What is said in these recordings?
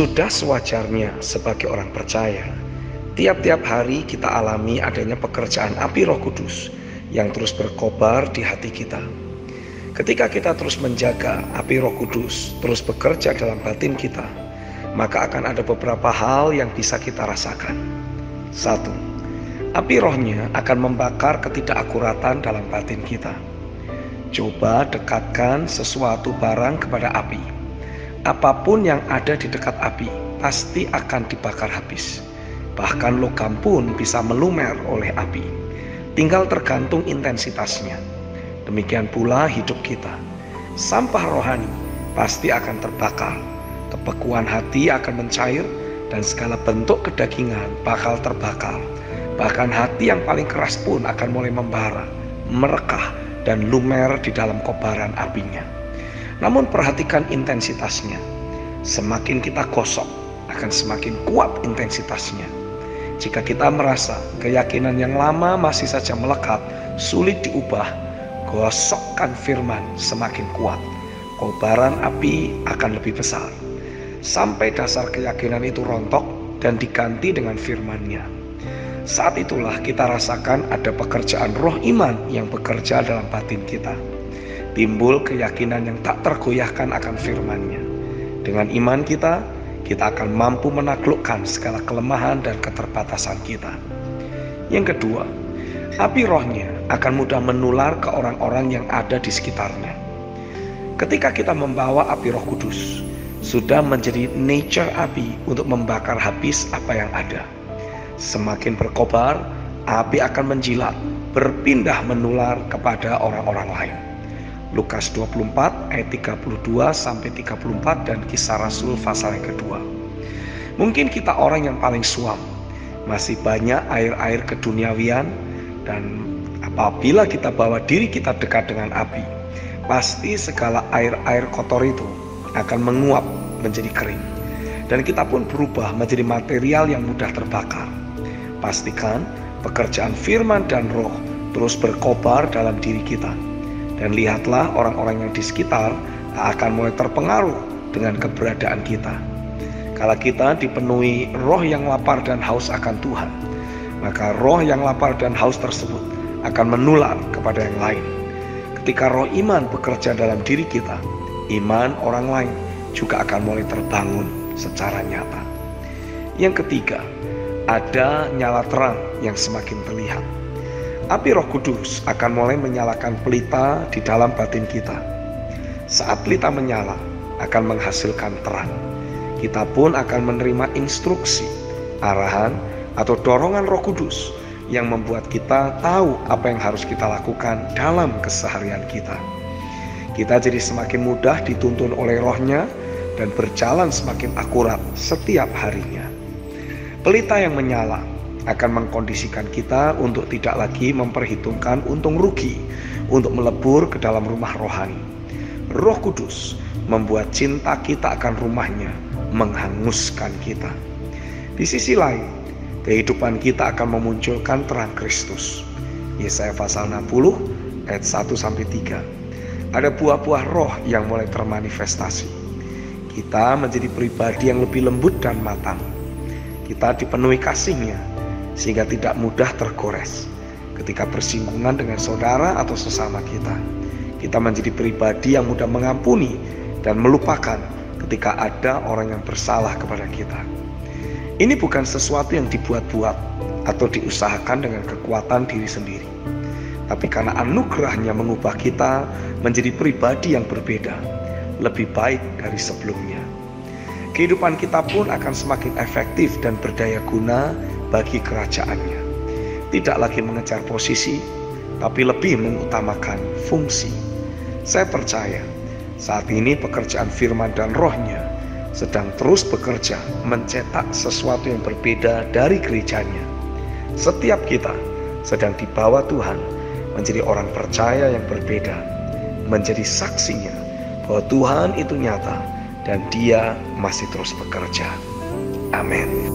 Sudah sewajarnya sebagai orang percaya, tiap-tiap hari kita alami adanya pekerjaan api Roh Kudus yang terus berkobar di hati kita. Ketika kita terus menjaga api Roh Kudus terus bekerja dalam batin kita, maka akan ada beberapa hal yang bisa kita rasakan. 1. Api rohnya akan membakar ketidakakuratan dalam batin kita. Coba dekatkan sesuatu barang kepada api. Apapun yang ada di dekat api pasti akan dibakar habis. Bahkan logam pun bisa melumer oleh api. Tinggal tergantung intensitasnya. Demikian pula hidup kita. Sampah rohani pasti akan terbakar. Kebekuan hati akan mencair dan segala bentuk kedagingan bakal terbakar. Bahkan hati yang paling keras pun akan mulai membara, merekah, dan lumer di dalam kobaran apinya. Namun perhatikan intensitasnya. Semakin kita gosok, akan semakin kuat intensitasnya. Jika kita merasa keyakinan yang lama masih saja melekat, sulit diubah, gosokkan firman semakin kuat. Kobaran api akan lebih besar. Sampai dasar keyakinan itu rontok dan diganti dengan firman-Nya. Saat itulah kita rasakan ada pekerjaan roh iman yang bekerja dalam batin kita. Timbul keyakinan yang tak tergoyahkan akan firman-Nya. Dengan iman kita akan mampu menaklukkan segala kelemahan dan keterbatasan kita. Yang kedua, api rohnya akan mudah menular ke orang-orang yang ada di sekitarnya. Ketika kita membawa api Roh Kudus, sudah menjadi nature api untuk membakar habis apa yang ada. Semakin berkobar, api akan menjilat, berpindah menular kepada orang-orang lain. Lukas 24 ayat 32 sampai 34 dan Kisah Rasul pasal yang kedua. Mungkin kita orang yang paling suam, masih banyak air-air keduniawian, dan apabila kita bawa diri kita dekat dengan api, pasti segala air-air kotor itu akan menguap menjadi kering, dan kita pun berubah menjadi material yang mudah terbakar. Pastikan pekerjaan firman dan roh terus berkobar dalam diri kita. Dan lihatlah orang-orang yang di sekitar akan mulai terpengaruh dengan keberadaan kita. Kalau kita dipenuhi roh yang lapar dan haus akan Tuhan, maka roh yang lapar dan haus tersebut akan menular kepada yang lain. Ketika roh iman bekerja dalam diri kita, iman orang lain juga akan mulai terbangun secara nyata. Yang ketiga, ada nyala terang yang semakin terlihat. Api Roh Kudus akan mulai menyalakan pelita di dalam batin kita. Saat pelita menyala, akan menghasilkan terang. Kita pun akan menerima instruksi, arahan, atau dorongan Roh Kudus yang membuat kita tahu apa yang harus kita lakukan dalam keseharian kita. Kita jadi semakin mudah dituntun oleh rohnya dan berjalan semakin akurat setiap harinya. Pelita yang menyala akan mengkondisikan kita untuk tidak lagi memperhitungkan untung rugi untuk melebur ke dalam rumah rohani. Roh Kudus membuat cinta kita akan rumahnya menghanguskan kita. Di sisi lain, kehidupan kita akan memunculkan terang Kristus. Yesaya pasal 60 ayat 1-3. Ada buah-buah roh yang mulai termanifestasi. Kita menjadi pribadi yang lebih lembut dan matang. Kita dipenuhi kasih-Nya sehingga tidak mudah tergores ketika bersinggungan dengan saudara atau sesama kita. Kita menjadi pribadi yang mudah mengampuni dan melupakan ketika ada orang yang bersalah kepada kita. Ini bukan sesuatu yang dibuat-buat atau diusahakan dengan kekuatan diri sendiri, tapi karena anugerah-Nya mengubah kita menjadi pribadi yang berbeda, lebih baik dari sebelumnya. Kehidupan kita pun akan semakin efektif dan berdaya guna bagi kerajaan-Nya. Tidak lagi mengejar posisi, tapi lebih mengutamakan fungsi. Saya percaya saat ini pekerjaan firman dan roh-Nya sedang terus bekerja mencetak sesuatu yang berbeda dari gereja-Nya. Setiap kita sedang dibawa Tuhan menjadi orang percaya yang berbeda, menjadi saksinya bahwa Tuhan itu nyata dan Dia masih terus bekerja. Amin.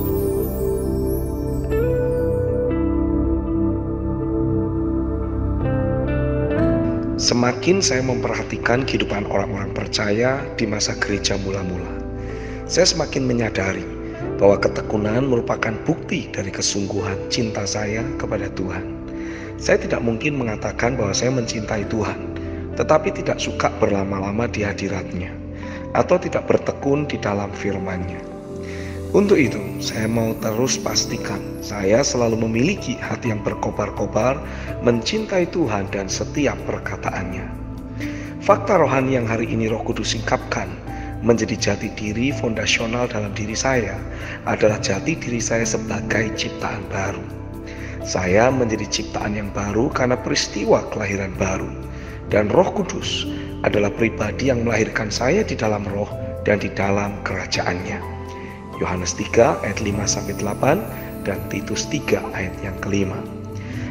Semakin saya memperhatikan kehidupan orang-orang percaya di masa gereja mula-mula, saya semakin menyadari bahwa ketekunan merupakan bukti dari kesungguhan cinta saya kepada Tuhan. Saya tidak mungkin mengatakan bahwa saya mencintai Tuhan, tetapi tidak suka berlama-lama di hadirat-Nya, atau tidak bertekun di dalam firman-Nya. Untuk itu, saya mau terus pastikan saya selalu memiliki hati yang berkobar-kobar, mencintai Tuhan dan setiap perkataannya. Fakta rohani yang hari ini Roh Kudus singkapkan menjadi jati diri fondasional dalam diri saya adalah jati diri saya sebagai ciptaan baru. Saya menjadi ciptaan yang baru karena peristiwa kelahiran baru, dan Roh Kudus adalah pribadi yang melahirkan saya di dalam roh dan di dalam kerajaan-Nya. Yohanes 3 ayat 5-8 dan Titus 3 ayat yang kelima.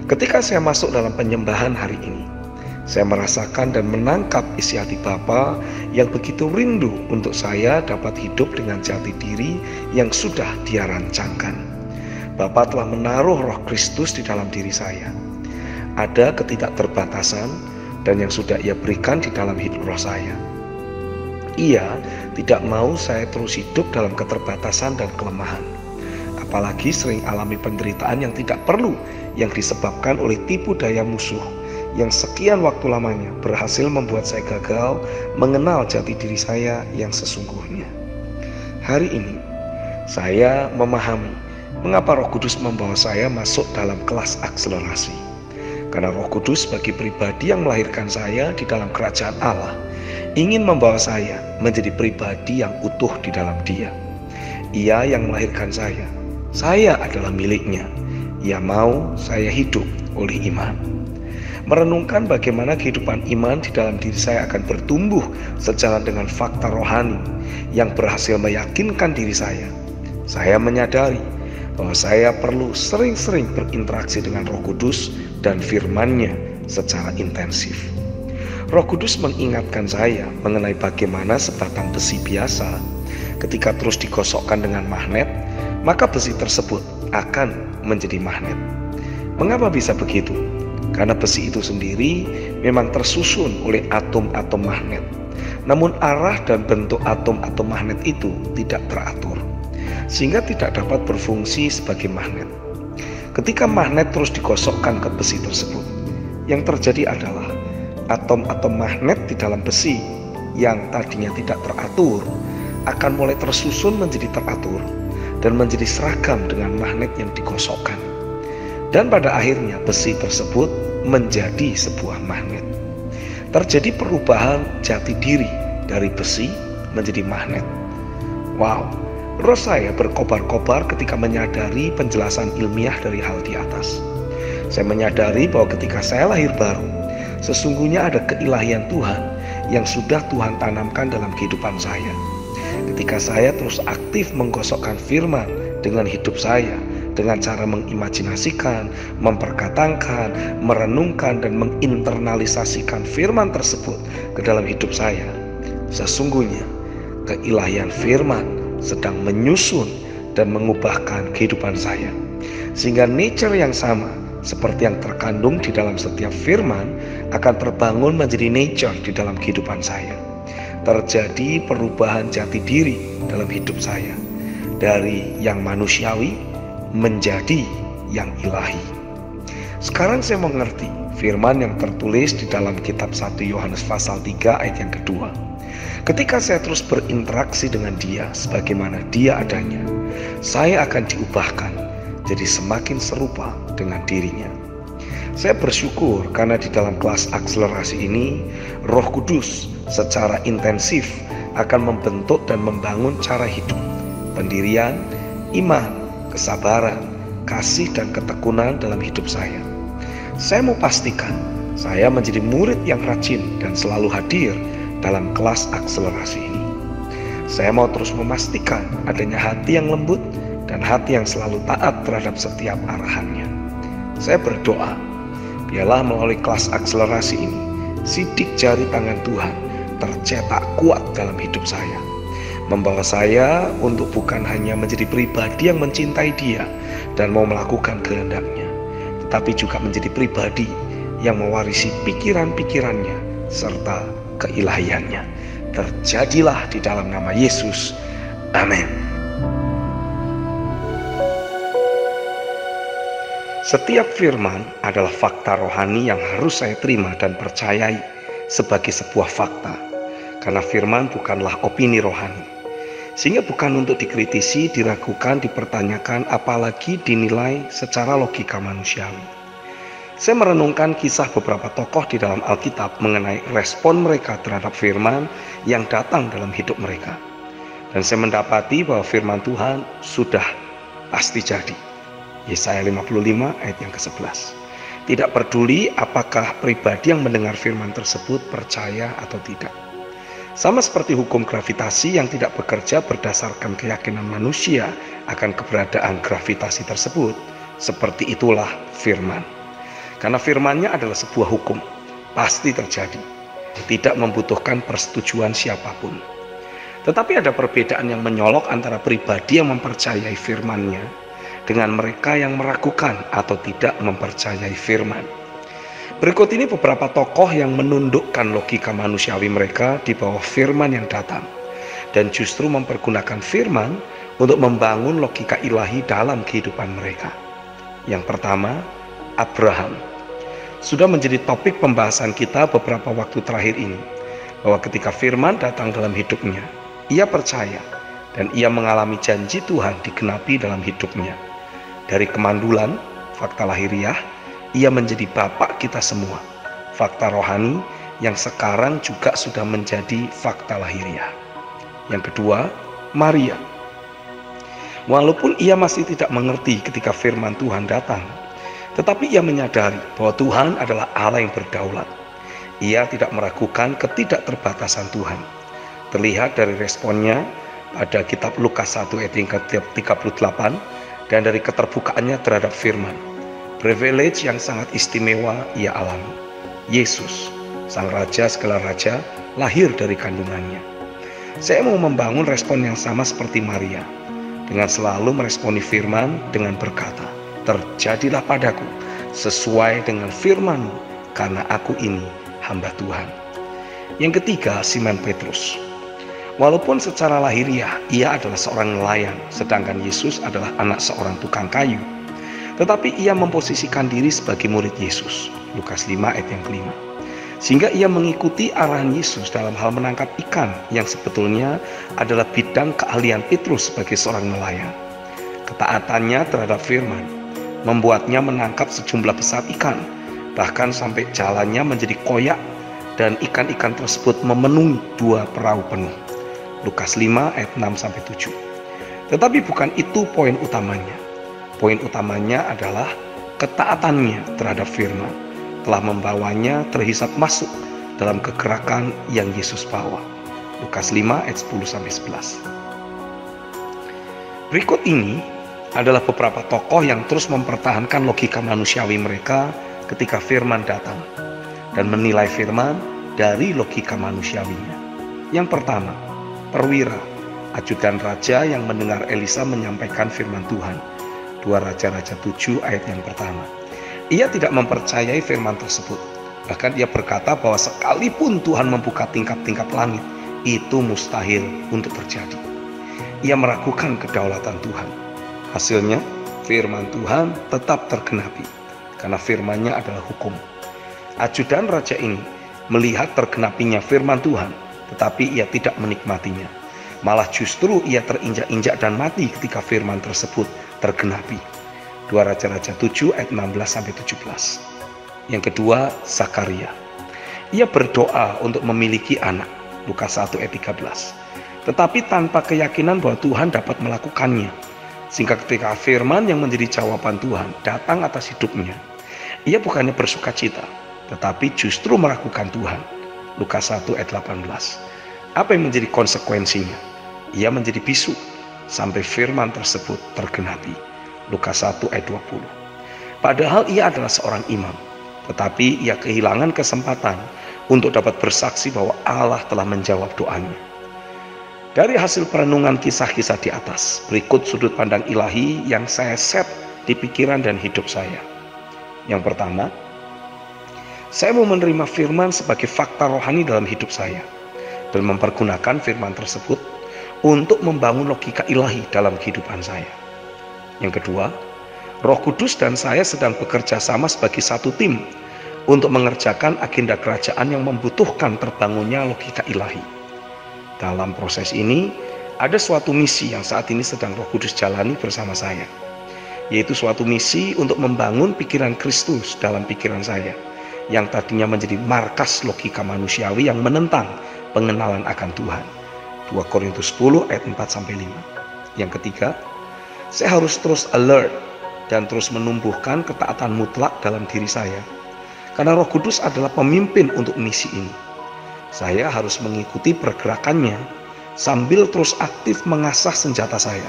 Ketika saya masuk dalam penyembahan hari ini, saya merasakan dan menangkap isi hati Bapa yang begitu rindu untuk saya dapat hidup dengan jati diri yang sudah Dia rancangkan. Bapa telah menaruh Roh Kristus di dalam diri saya. Ada ketidakterbatasan dan yang sudah Ia berikan di dalam hidup roh saya. Ia tidak mau saya terus hidup dalam keterbatasan dan kelemahan. Apalagi sering alami penderitaan yang tidak perlu yang disebabkan oleh tipu daya musuh yang sekian waktu lamanya berhasil membuat saya gagal mengenal jati diri saya yang sesungguhnya. Hari ini, saya memahami mengapa Roh Kudus membawa saya masuk dalam kelas akselerasi. Karena Roh Kudus bagi pribadi yang melahirkan saya di dalam kerajaan Allah, ingin membawa saya menjadi pribadi yang utuh di dalam Dia. Ia yang melahirkan saya adalah miliknya. Ia mau saya hidup oleh iman. Merenungkan bagaimana kehidupan iman di dalam diri saya akan bertumbuh sejalan dengan fakta rohani yang berhasil meyakinkan diri saya menyadari bahwa saya perlu sering-sering berinteraksi dengan Roh Kudus dan firman-Nya secara intensif. Roh Kudus mengingatkan saya mengenai bagaimana sebatang besi biasa ketika terus digosokkan dengan magnet, maka besi tersebut akan menjadi magnet. Mengapa bisa begitu? Karena besi itu sendiri memang tersusun oleh atom-atom magnet. Namun arah dan bentuk atom-atom magnet itu tidak teratur, sehingga tidak dapat berfungsi sebagai magnet. Ketika magnet terus digosokkan ke besi tersebut, yang terjadi adalah atom-atom magnet di dalam besi yang tadinya tidak teratur akan mulai tersusun menjadi teratur dan menjadi seragam dengan magnet yang digosokkan. Dan pada akhirnya besi tersebut menjadi sebuah magnet. Terjadi perubahan jati diri dari besi menjadi magnet. Wow, roh saya berkobar-kobar ketika menyadari penjelasan ilmiah dari hal di atas. Saya menyadari bahwa ketika saya lahir baru, sesungguhnya ada keilahian Tuhan yang sudah Tuhan tanamkan dalam kehidupan saya. Ketika saya terus aktif menggosokkan firman dengan hidup saya, dengan cara mengimajinasikan, memperkatakan, merenungkan, dan menginternalisasikan firman tersebut ke dalam hidup saya, sesungguhnya keilahian firman sedang menyusun dan mengubahkan kehidupan saya, sehingga nature yang sama seperti yang terkandung di dalam setiap firman akan terbangun menjadi nature di dalam kehidupan saya. Terjadi perubahan jati diri dalam hidup saya, dari yang manusiawi menjadi yang ilahi. Sekarang saya mengerti firman yang tertulis di dalam kitab 1 Yohanes pasal 3 ayat yang kedua. Ketika saya terus berinteraksi dengan Dia sebagaimana Dia adanya, saya akan diubahkan jadi semakin serupa dengan dirinya. Saya bersyukur karena di dalam kelas akselerasi ini Roh Kudus secara intensif akan membentuk dan membangun cara hidup, pendirian, iman, kesabaran, kasih dan ketekunan dalam hidup saya. Saya mau pastikan saya menjadi murid yang rajin dan selalu hadir dalam kelas akselerasi ini. Saya mau terus memastikan adanya hati yang lembut dan hati yang selalu taat terhadap setiap arahannya. Saya berdoa, biarlah melalui kelas akselerasi ini, sidik jari tangan Tuhan tercetak kuat dalam hidup saya, membawa saya untuk bukan hanya menjadi pribadi yang mencintai Dia dan mau melakukan kehendak-Nya, tetapi juga menjadi pribadi yang mewarisi pikiran-pikirannya serta keilahiannya. Terjadilah di dalam nama Yesus. Amin. Setiap firman adalah fakta rohani yang harus saya terima dan percayai sebagai sebuah fakta. Karena firman bukanlah opini rohani. Sehingga bukan untuk dikritisi, diragukan, dipertanyakan, apalagi dinilai secara logika manusiawi. Saya merenungkan kisah beberapa tokoh di dalam Alkitab mengenai respon mereka terhadap firman yang datang dalam hidup mereka. Dan saya mendapati bahwa firman Tuhan sudah pasti jadi. Yesaya 55 ayat yang ke-11. Tidak peduli apakah pribadi yang mendengar firman tersebut percaya atau tidak. Sama seperti hukum gravitasi yang tidak bekerja berdasarkan keyakinan manusia akan keberadaan gravitasi tersebut, seperti itulah firman. Karena firmannya adalah sebuah hukum, pasti terjadi, tidak membutuhkan persetujuan siapapun. Tetapi ada perbedaan yang menyolok antara pribadi yang mempercayai firman-Nya dengan mereka yang meragukan atau tidak mempercayai firman. Berikut ini beberapa tokoh yang menundukkan logika manusiawi mereka di bawah firman yang datang dan justru mempergunakan firman untuk membangun logika ilahi dalam kehidupan mereka. Yang pertama, Abraham. Sudah menjadi topik pembahasan kita beberapa waktu terakhir ini, bahwa ketika firman datang dalam hidupnya, ia percaya dan ia mengalami janji Tuhan digenapi dalam hidupnya. Dari kemandulan, fakta lahiriah, ia menjadi bapak kita semua. Fakta rohani yang sekarang juga sudah menjadi fakta lahiriah. Yang kedua, Maria. Walaupun ia masih tidak mengerti ketika firman Tuhan datang, tetapi ia menyadari bahwa Tuhan adalah Allah yang berdaulat. Ia tidak meragukan ketidakterbatasan Tuhan. Terlihat dari responnya pada kitab Lukas 1 ayat yang ke-38 dan dari keterbukaannya terhadap firman. Privilege yang sangat istimewa ia alami. Yesus, Sang Raja segala raja, lahir dari kandungannya. Saya mau membangun respon yang sama seperti Maria, dengan selalu meresponi firman dengan berkata, terjadilah padaku sesuai dengan firman-Mu, karena aku ini hamba Tuhan. Yang ketiga, Simon Petrus. Walaupun secara lahiriah ia adalah seorang nelayan, sedangkan Yesus adalah anak seorang tukang kayu, tetapi ia memposisikan diri sebagai murid Yesus. Lukas 5 ayat yang ke-5. Sehingga ia mengikuti arahan Yesus dalam hal menangkap ikan yang sebetulnya adalah bidang keahlian Petrus sebagai seorang nelayan. Ketaatannya terhadap firman membuatnya menangkap sejumlah besar ikan, bahkan sampai jalannya menjadi koyak dan ikan-ikan tersebut memenuhi 2 perahu penuh. Lukas 5 ayat 6-7. Tetapi bukan itu poin utamanya. Poin utamanya adalah ketaatannya terhadap firman telah membawanya terhisap masuk dalam kegerakan yang Yesus bawa. Lukas 5 ayat 10-11. Berikut ini adalah beberapa tokoh yang terus mempertahankan logika manusiawi mereka ketika firman datang dan menilai firman dari logika manusiawinya. Yang pertama, perwira, ajudan raja yang mendengar Elisa menyampaikan firman Tuhan. 2 Raja-Raja 7 ayat yang pertama. Ia tidak mempercayai firman tersebut. Bahkan ia berkata bahwa sekalipun Tuhan membuka tingkap-tingkap langit, itu mustahil untuk terjadi. Ia meragukan kedaulatan Tuhan. Hasilnya, firman Tuhan tetap tergenapi, karena firman-Nya adalah hukum. Ajudan raja ini melihat tergenapinya firman Tuhan, tetapi ia tidak menikmatinya. Malah justru ia terinjak-injak dan mati ketika firman tersebut tergenapi. 2 Raja-Raja 7 ayat 16-17. Yang kedua, Zakaria. Ia berdoa untuk memiliki anak. Lukas 1 ayat 13. Tetapi tanpa keyakinan bahwa Tuhan dapat melakukannya. Sehingga ketika firman yang menjadi jawaban Tuhan datang atas hidupnya, ia bukannya bersuka cita, tetapi justru meragukan Tuhan. Lukas 1 ayat 18. Apa yang menjadi konsekuensinya? Ia menjadi bisu sampai firman tersebut tergenapi. Lukas 1 ayat 20. Padahal ia adalah seorang imam, tetapi ia kehilangan kesempatan untuk dapat bersaksi bahwa Allah telah menjawab doanya. Dari hasil perenungan kisah-kisah di atas, berikut sudut pandang ilahi yang saya set di pikiran dan hidup saya. Yang pertama, saya mau menerima firman sebagai fakta rohani dalam hidup saya dan mempergunakan firman tersebut untuk membangun logika ilahi dalam kehidupan saya. Yang kedua, Roh Kudus dan saya sedang bekerja sama sebagai satu tim untuk mengerjakan agenda kerajaan yang membutuhkan terbangunnya logika ilahi. Dalam proses ini, ada suatu misi yang saat ini sedang Roh Kudus jalani bersama saya, yaitu suatu misi untuk membangun pikiran Kristus dalam pikiran saya, yang tadinya menjadi markas logika manusiawi yang menentang pengenalan akan Tuhan. 2 Korintus 10 ayat 4-5. Yang ketiga, saya harus terus alert dan terus menumbuhkan ketaatan mutlak dalam diri saya, karena Roh Kudus adalah pemimpin untuk misi ini. Saya harus mengikuti pergerakannya sambil terus aktif mengasah senjata saya,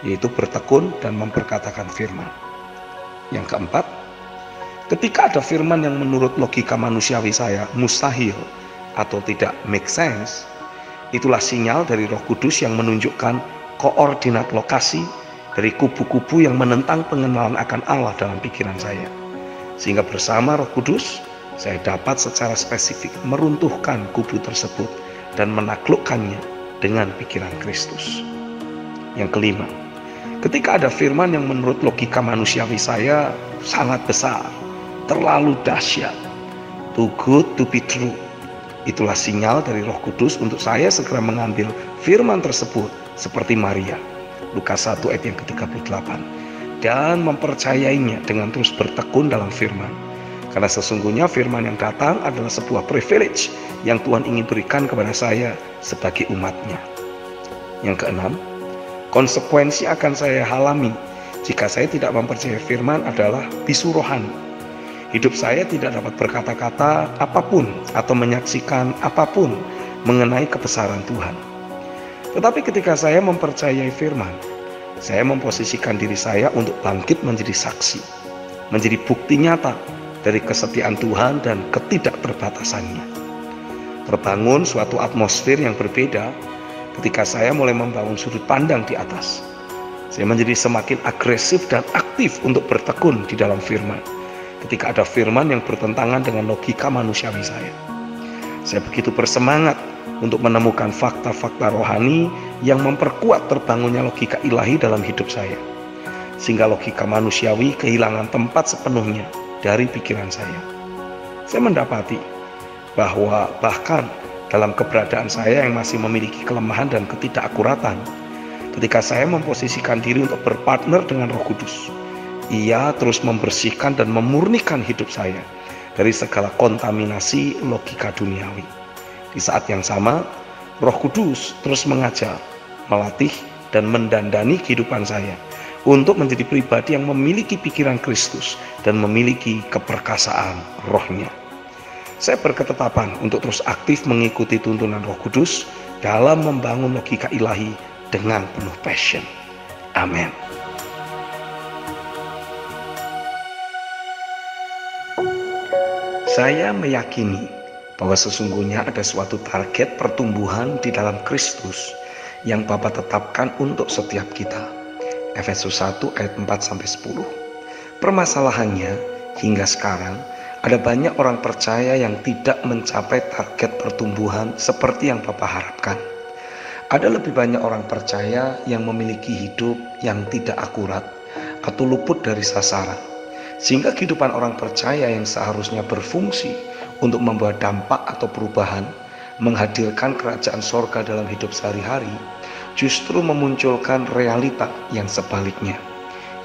yaitu bertekun dan memperkatakan firman. Yang keempat, ketika ada firman yang menurut logika manusiawi saya mustahil atau tidak make sense, itulah sinyal dari Roh Kudus yang menunjukkan koordinat lokasi dari kubu-kubu yang menentang pengenalan akan Allah dalam pikiran saya. Sehingga bersama Roh Kudus, saya dapat secara spesifik meruntuhkan kubu tersebut dan menaklukkannya dengan pikiran Kristus. Yang kelima, ketika ada firman yang menurut logika manusiawi saya sangat besar, terlalu dahsyat, too good to be true, itulah sinyal dari Roh Kudus untuk saya segera mengambil firman tersebut seperti Maria, Lukas 1 ayat yang ke-38, dan mempercayainya dengan terus bertekun dalam firman. Karena sesungguhnya firman yang datang adalah sebuah privilege yang Tuhan ingin berikan kepada saya sebagai umatnya. Yang keenam, konsekuensi akan saya alami jika saya tidak mempercayai firman adalah bisu rohani. Hidup saya tidak dapat berkata-kata apapun atau menyaksikan apapun mengenai kebesaran Tuhan. Tetapi ketika saya mempercayai firman, saya memposisikan diri saya untuk bangkit menjadi saksi, menjadi bukti nyata dari kesetiaan Tuhan dan ketidakterbatasannya. Terbangun suatu atmosfer yang berbeda ketika saya mulai membangun sudut pandang di atas. Saya menjadi semakin agresif dan aktif untuk bertekun di dalam firman ketika ada firman yang bertentangan dengan logika manusiawi saya. Saya begitu bersemangat untuk menemukan fakta-fakta rohani yang memperkuat terbangunnya logika ilahi dalam hidup saya, sehingga logika manusiawi kehilangan tempat sepenuhnya dari pikiran saya. Saya mendapati bahwa bahkan dalam keberadaan saya yang masih memiliki kelemahan dan ketidakakuratan, ketika saya memposisikan diri untuk berpartner dengan Roh Kudus, Ia terus membersihkan dan memurnikan hidup saya dari segala kontaminasi logika duniawi. Di saat yang sama, Roh Kudus terus mengajar, melatih, dan mendandani kehidupan saya untuk menjadi pribadi yang memiliki pikiran Kristus dan memiliki keperkasaan rohnya. Saya berketetapan untuk terus aktif mengikuti tuntunan Roh Kudus dalam membangun logika ilahi dengan penuh passion. Amin. Saya meyakini bahwa sesungguhnya ada suatu target pertumbuhan di dalam Kristus yang Bapa tetapkan untuk setiap kita. Efesus 1 ayat 4-10. Permasalahannya, hingga sekarang ada banyak orang percaya yang tidak mencapai target pertumbuhan seperti yang Bapa harapkan. Ada lebih banyak orang percaya yang memiliki hidup yang tidak akurat atau luput dari sasaran, sehingga kehidupan orang percaya yang seharusnya berfungsi untuk membawa dampak atau perubahan, menghadirkan kerajaan sorga dalam hidup sehari-hari, justru memunculkan realita yang sebaliknya.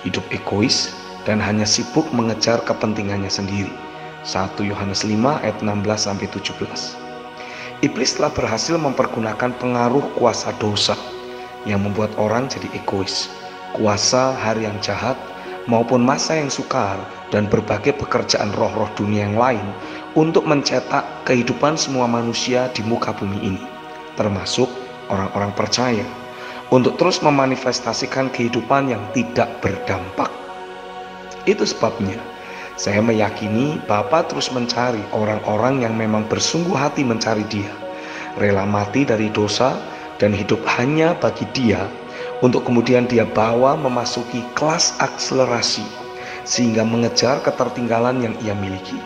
Hidup egois dan hanya sibuk mengejar kepentingannya sendiri. 1 Yohanes 5 ayat 16-17. Iblis telah berhasil mempergunakan pengaruh kuasa dosa yang membuat orang jadi egois, kuasa hari yang jahat maupun masa yang sukar dan berbagai pekerjaan roh-roh dunia yang lain untuk mencetak kehidupan semua manusia di muka bumi ini, termasuk orang-orang percaya, untuk terus memanifestasikan kehidupan yang tidak berdampak. Itu sebabnya saya meyakini Bapa terus mencari orang-orang yang memang bersungguh hati mencari Dia, rela mati dari dosa dan hidup hanya bagi Dia, untuk kemudian Dia bawa memasuki kelas akselerasi sehingga mengejar ketertinggalan yang Ia miliki.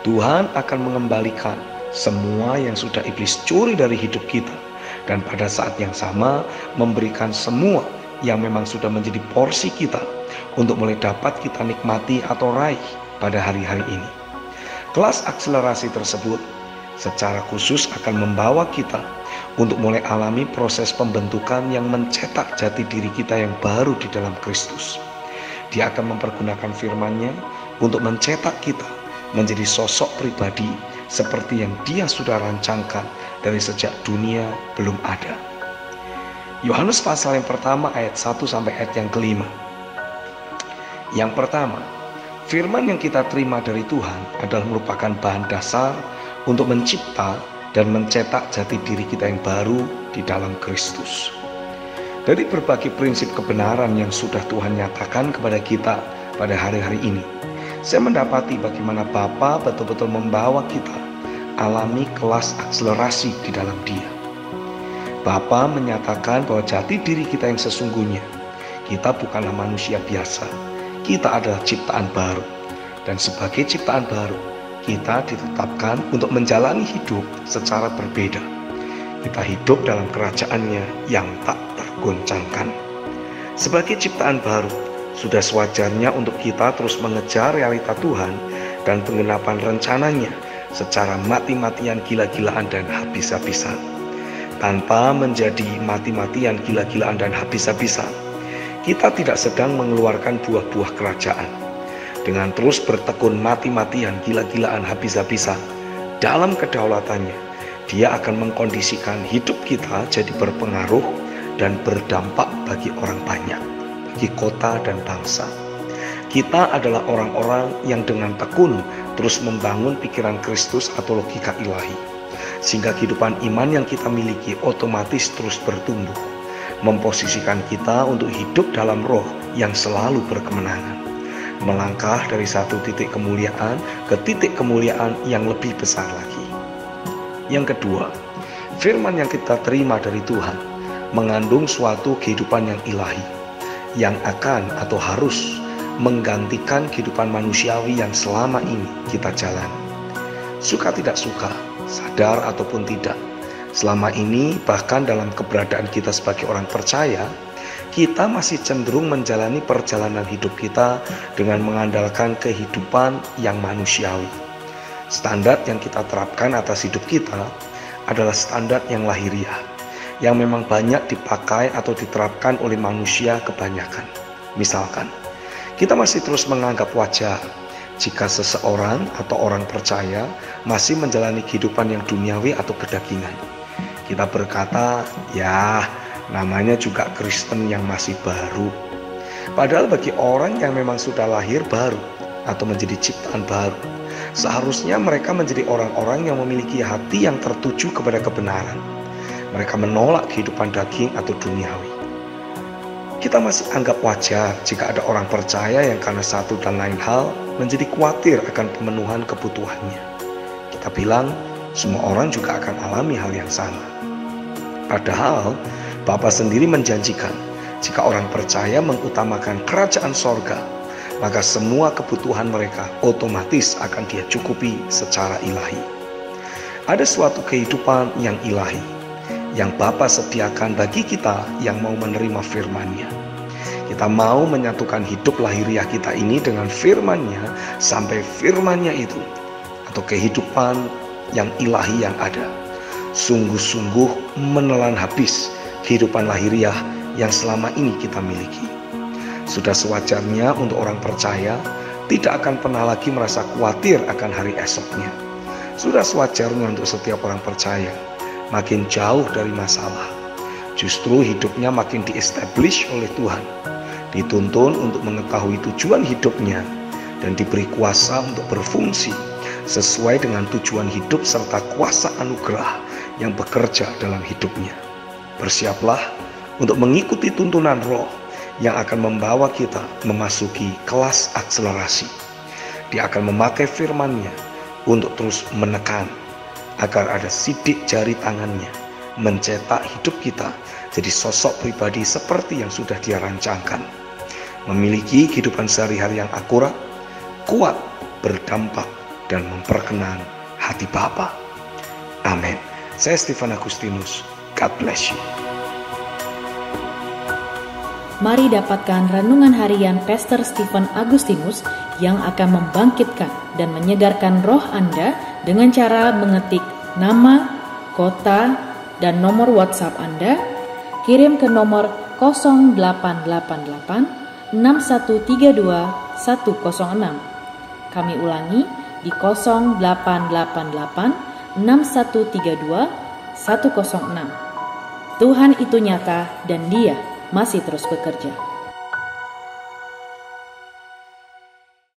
Tuhan akan mengembalikan semua yang sudah iblis curi dari hidup kita dan pada saat yang sama memberikan semua yang memang sudah menjadi porsi kita untuk mulai dapat kita nikmati atau raih pada hari-hari ini. Kelas akselerasi tersebut secara khusus akan membawa kita untuk mulai alami proses pembentukan yang mencetak jati diri kita yang baru di dalam Kristus. Dia akan mempergunakan firman-Nya untuk mencetak kita menjadi sosok pribadi seperti yang Dia sudah rancangkan dari sejak dunia belum ada. Yohanes pasal yang pertama ayat 1 sampai ayat yang kelima. Yang pertama, firman yang kita terima dari Tuhan adalah merupakan bahan dasar untuk mencipta dan mencetak jati diri kita yang baru di dalam Kristus. Dari berbagai prinsip kebenaran yang sudah Tuhan nyatakan kepada kita pada hari-hari ini, saya mendapati bagaimana Bapa betul-betul membawa kita alami kelas akselerasi di dalam Dia. Bapa menyatakan bahwa jati diri kita yang sesungguhnya, kita bukanlah manusia biasa, kita adalah ciptaan baru. Dan sebagai ciptaan baru, kita ditetapkan untuk menjalani hidup secara berbeda. Kita hidup dalam kerajaan-Nya yang tak tergoncangkan. Sebagai ciptaan baru, sudah sewajarnya untuk kita terus mengejar realita Tuhan dan penggenapan rencananya secara mati-matian, gila-gilaan, dan habis-habisan. Tanpa menjadi mati-matian, gila-gilaan, dan habis-habisan, kita tidak sedang mengeluarkan buah-buah kerajaan. Dengan terus bertekun mati-matian, gila-gilaan, habis-habisan dalam kedaulatannya, Dia akan mengkondisikan hidup kita jadi berpengaruh dan berdampak bagi orang banyak, bagi kota dan bangsa. Kita adalah orang-orang yang dengan tekun terus membangun pikiran Kristus atau logika ilahi, sehingga kehidupan iman yang kita miliki otomatis terus bertumbuh, memposisikan kita untuk hidup dalam roh yang selalu berkemenangan, melangkah dari satu titik kemuliaan ke titik kemuliaan yang lebih besar lagi. Yang kedua, firman yang kita terima dari Tuhan mengandung suatu kehidupan yang ilahi, yang akan atau harus menggantikan kehidupan manusiawi yang selama ini kita jalani. Suka tidak suka, sadar ataupun tidak, selama ini bahkan dalam keberadaan kita sebagai orang percaya, kita masih cenderung menjalani perjalanan hidup kita dengan mengandalkan kehidupan yang manusiawi. Standar yang kita terapkan atas hidup kita adalah standar yang lahiriah, yang memang banyak dipakai atau diterapkan oleh manusia kebanyakan. Misalkan, kita masih terus menganggap wajar jika seseorang atau orang percaya masih menjalani kehidupan yang duniawi atau kedagingan. Kita berkata, ya namanya juga Kristen yang masih baru. Padahal bagi orang yang memang sudah lahir baru atau menjadi ciptaan baru, seharusnya mereka menjadi orang-orang yang memiliki hati yang tertuju kepada kebenaran. Mereka menolak kehidupan daging atau duniawi. Kita masih anggap wajar jika ada orang percaya yang karena satu dan lain hal menjadi khawatir akan pemenuhan kebutuhannya. Kita bilang semua orang juga akan alami hal yang sama. Padahal Bapa sendiri menjanjikan jika orang percaya mengutamakan kerajaan sorga, maka semua kebutuhan mereka otomatis akan Dia cukupi secara ilahi. Ada suatu kehidupan yang ilahi yang Bapa sediakan bagi kita yang mau menerima firman-Nya. Kita mau menyatukan hidup lahiriah kita ini dengan firman-Nya sampai firman-Nya itu atau kehidupan yang ilahi yang ada sungguh-sungguh menelan habis kehidupan lahiriah yang selama ini kita miliki. Sudah sewajarnya untuk orang percaya tidak akan pernah lagi merasa khawatir akan hari esoknya. Sudah sewajarnya untuk setiap orang percaya makin jauh dari masalah. Justru hidupnya makin di-establish oleh Tuhan, dituntun untuk mengetahui tujuan hidupnya dan diberi kuasa untuk berfungsi sesuai dengan tujuan hidup serta kuasa anugerah yang bekerja dalam hidupnya. Bersiaplah untuk mengikuti tuntunan Roh yang akan membawa kita memasuki kelas akselerasi. Dia akan memakai firman-Nya untuk terus menekan agar ada sidik jari tangannya mencetak hidup kita jadi sosok pribadi seperti yang sudah Dia rancangkan, memiliki kehidupan sehari-hari yang akurat, kuat, berdampak, dan memperkenan hati Bapa. Amin. Saya Stefan Agustinus. God bless you. Mari dapatkan renungan harian Pastor Stephen Agustinus yang akan membangkitkan dan menyegarkan roh Anda dengan cara mengetik nama, kota, dan nomor WhatsApp Anda. Kirim ke nomor 0888 6132 106. Kami ulangi di 0888 6132 106. Tuhan itu nyata dan Dia masih terus bekerja.